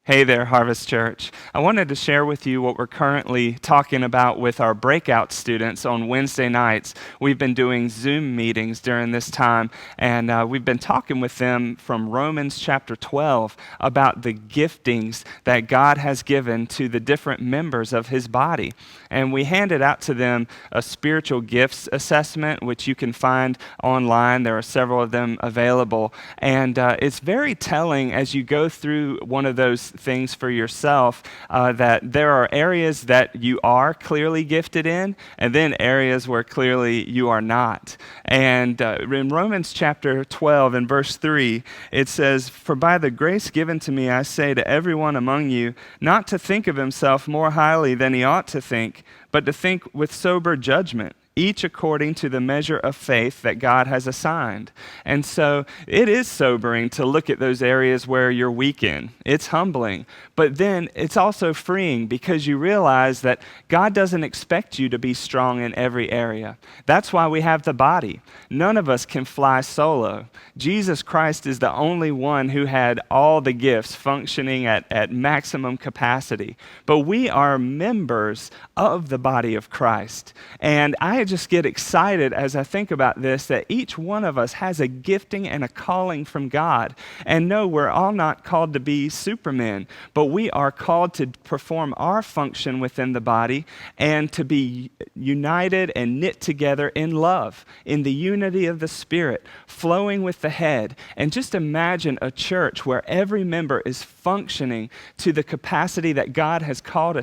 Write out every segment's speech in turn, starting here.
Hey there, Harvest Church. I wanted to share with you what we're currently talking about with our breakout students on Wednesday nights. We've been doing Zoom meetings during this time, and we've been talking with them from Romans chapter 12 about the giftings that God has given to the different members of His body. And we handed out to them a spiritual gifts assessment, which you can find online. There are several of them available. And it's very telling as you go through one of those things for yourself that there are areas that you are clearly gifted in, and then areas where clearly you are not. And in Romans chapter 12 and verse 3, it says, "For by the grace given to me, I say to everyone among you, not to think of himself more highly than he ought to think, but to think with sober judgment, each according to the measure of faith that God has assigned." And so it is sobering to look at those areas where you're weak in. It's humbling, but then it's also freeing because you realize that God doesn't expect you to be strong in every area. That's why we have the body. None of us can fly solo. Jesus Christ is the only one who had all the gifts functioning at maximum capacity. But we are members of the body of Christ. And I just get excited as I think about this, that each one of us has a gifting and a calling from God. And no, we're all not called to be supermen, but we are called to perform our function within the body and to be united and knit together in love, in the unity of the Spirit, flowing with the head. And just imagine a church where every member is functioning to the capacity that God has called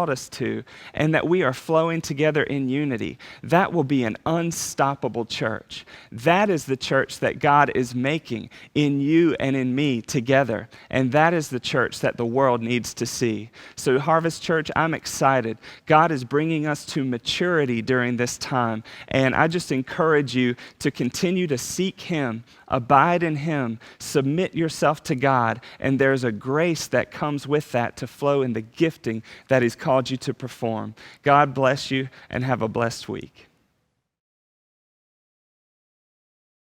us to, and that we are flowing together in unity. That will be an unstoppable church. That is the church that God is making in you and in me together. And that is the church that the world needs to see. So Harvest Church, I'm excited. God is bringing us to maturity during this time. And I just encourage you to continue to seek Him, abide in Him, submit yourself to God. And there's a grace that comes with that to flow in the gifting that He's called you to perform. God bless you and have a blessed week.